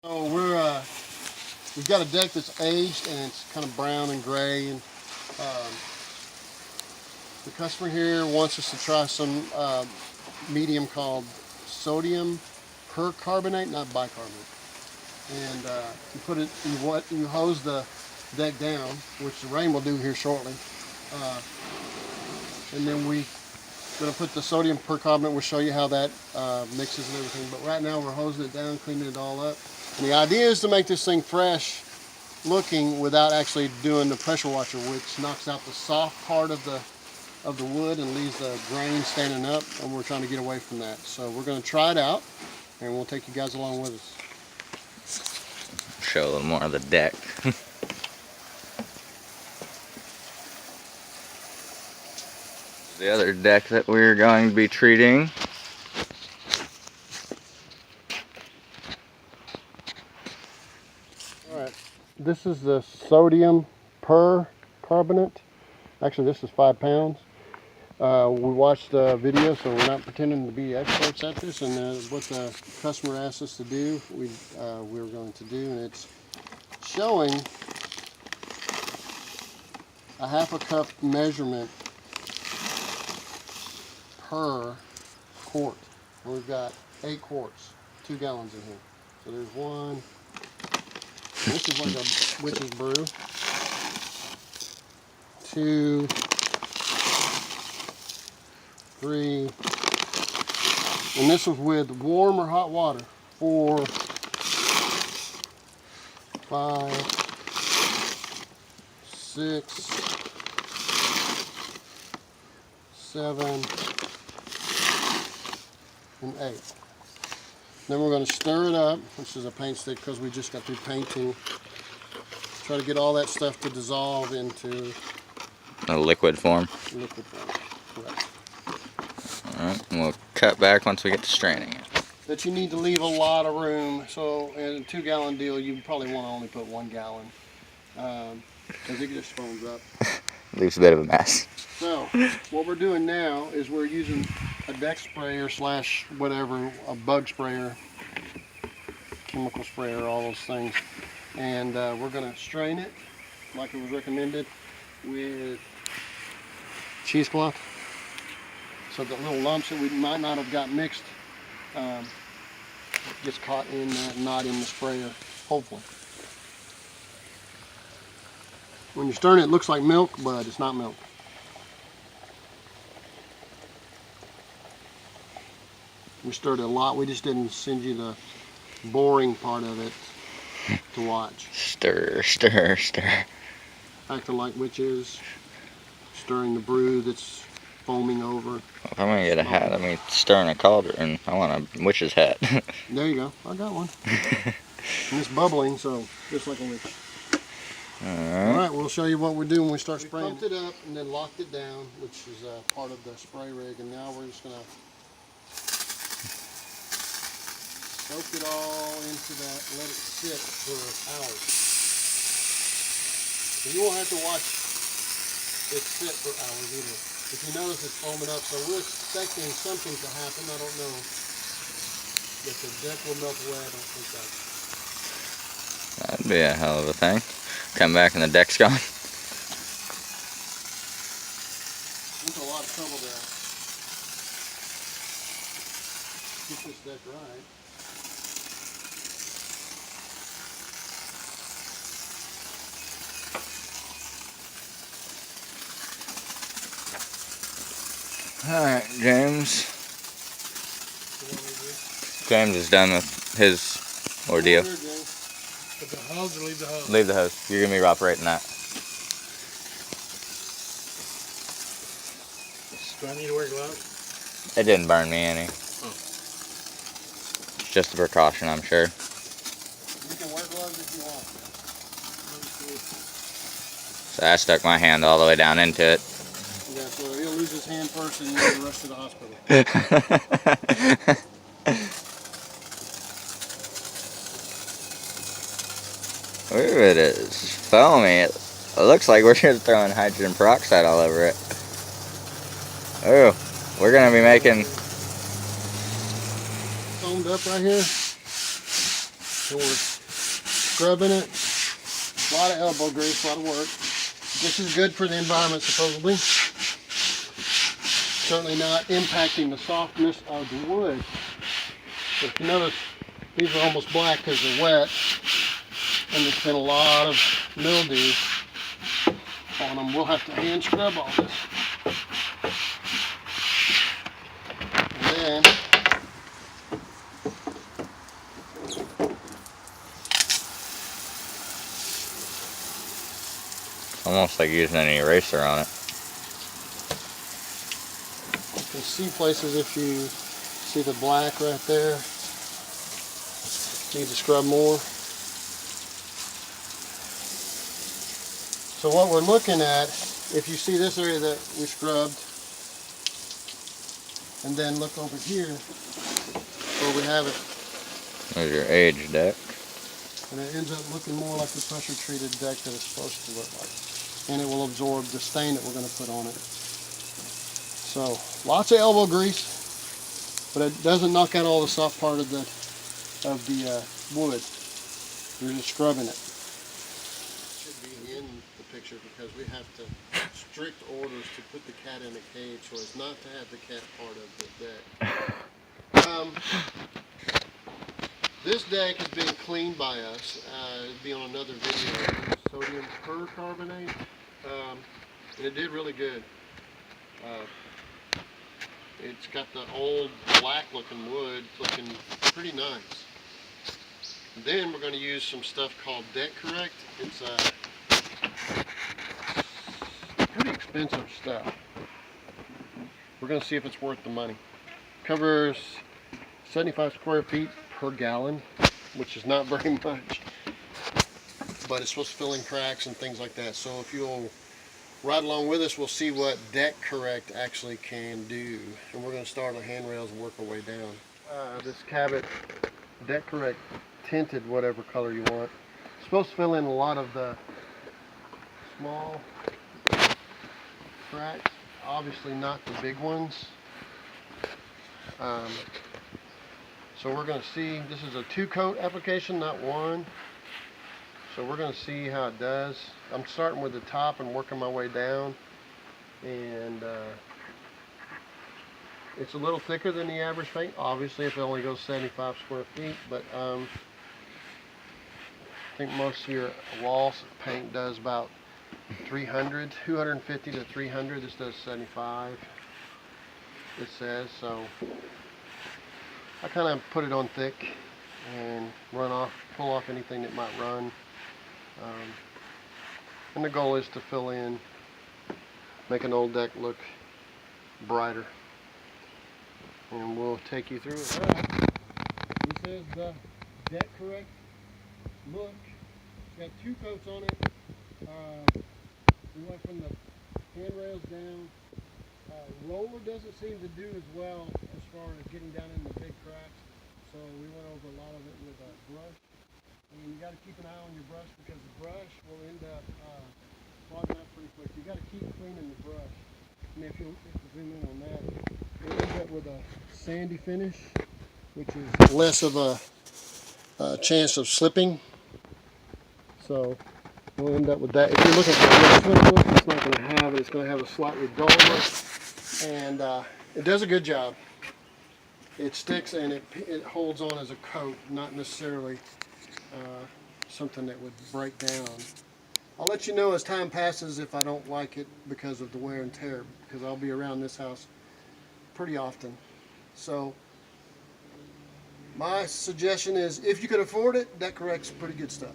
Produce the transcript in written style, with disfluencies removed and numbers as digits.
So we've got a deck that's aged and it's kind of brown and gray, and the customer here wants us to try some medium called sodium percarbonate, not bicarbonate. And you hose the deck down, which the rain will do here shortly, and then we're going to put the sodium percarbonate. We'll show you how that mixes and everything, but right now we're hosing it down, cleaning it all up. And the idea is to make this thing fresh looking without actually doing the pressure washer, which knocks out the soft part of the wood and leaves the grain standing up, and we're trying to get away from that. So we're going to try it out, and we'll take you guys along with us. Show a little more of the deck. The other deck that we're going to be treating. Alright, this is the sodium percarbonate. Actually, this is 5 pounds. We watched the video, so we're not pretending to be experts at this, and what the customer asked us to do, we're going to do, and it's showing a 1/2 cup measurement per quart. And we've got 8 quarts, 2 gallons in here. So there's one. This is like a witch's brew. 2, 3, and this was with warm or hot water. 4, 5, 6, 7, and 8. Then we're going to stir it up. This is a paint stick because we just got through painting. Try to get all that stuff to dissolve into A liquid form. liquid form. Correct. Alright, and we'll cut back once we get to straining it. That you need to leave a lot of room. So in a 2-gallon deal, you probably want to only put 1 gallon because it just foams up. Leaves a bit of a mess. So what we're doing now is we're using a deck sprayer slash whatever, a bug sprayer, chemical sprayer, all those things, and we're going to strain it like it was recommended with cheesecloth, so the little lumps that we might not have got mixed gets caught in that, not in the sprayer, hopefully. When you're stirring it, it looks like milk, but it's not milk. We stirred it a lot. We just didn't send you the boring part of it to watch. Stir, stir, stir. Acting like witches, stirring the brew that's foaming over. If I'm gonna get a hat, I mean, stirring a cauldron. I want a witch's hat. There you go. I got one. And it's bubbling, so just like a witch. Alright, we'll show you what we do when we start spraying. We pumped it up and then locked it down, which is part of the spray rig, and now we're just going to soak it all into that, let it sit for hours. And you won't have to watch it sit for hours either. If you notice, it's foaming up, so we're expecting something to happen. I don't know if the deck will melt away. I don't think that. That'd be a hell of a thing. Come back and the deck's gone. There's a lot of trouble there. Get this deck right. Alright, James. James is done with his ordeal. Put the hose or leave the hose? Leave the hose. You're going to be operating that. Do I need to wear gloves? It didn't burn me any. Oh. It's just a precaution, I'm sure. You can wear gloves if you want. So I stuck my hand all the way down into it. Yeah, so he'll lose his hand first and then the rest to the hospital. Ooh, it is foamy. It looks like we're just throwing hydrogen peroxide all over it. Ooh, we're going to be making... Foamed up right here. So we're scrubbing it. A lot of elbow grease, a lot of work. This is good for the environment, supposedly. Certainly not impacting the softness of the wood. But if you notice, these are almost black because they're wet, and there's been a lot of mildew on them. We'll have to hand scrub all this. And then Almost like using an eraser on it. you can see places if you see the black right there. Need to scrub more. So what we're looking at, if you see this area that we scrubbed, and then look over here where we have it, There's your age deck. and it ends up looking more like the pressure treated deck that it's supposed to look like. And it will absorb the stain that we're going to put on it. So lots of elbow grease, but it doesn't knock out all the soft part of the wood. You're just scrubbing it. Should be in the picture because we have to strict orders to put the cat in a cage so as not to have the cat part of the deck. This deck is being cleaned by us. It'll be on another video. Sodium percarbonate, and it did really good. It's got the old black looking wood looking pretty nice. Then we're going to use some stuff called Deck Correct. It's pretty expensive stuff. We're going to see if it's worth the money. Covers 75 square feet per gallon, which is not very much, but it's supposed to fill in cracks and things like that. So if you'll ride along with us, we'll see what Deck Correct actually can do. And we're going to start on handrails and work our way down. This Cabot Deck Correct tinted whatever color you want. It's supposed to fill in a lot of the small cracks, obviously not the big ones. So we're going to see, this is a 2-coat application, not one. So we're going to see how it does. I'm starting with the top and working my way down. And it's a little thicker than the average paint, obviously, if it only goes 75 square feet. But I think most of your wall paint does about 250 to 300. This does 75, it says. So I kind of put it on thick and pull off anything that might run. And the goal is to fill in, make an old deck look brighter. And we'll take you through it. This is the Deck Correct look. It's got 2 coats on it. We went from the handrails down. Roller doesn't seem to do as well as far as getting down in the big cracks. So we went over a lot of it with a brush. And you got to keep an eye on your brush because the brush will end up clogging up pretty quick. You got to keep cleaning the brush. And if you zoom in on that, you'll end up with a sandy finish, which is less of a chance of slipping. So we'll end up with that. If you're looking for a slip look, it's not going to have it. It's going to have a slightly dull look. And it does a good job. It sticks and it holds on as a coat, not necessarily something that would break down. I'll let you know as time passes if I don't like it because of the wear and tear, because I'll be around this house pretty often. So my suggestion is, if you can afford it, Deck Correct's pretty good stuff.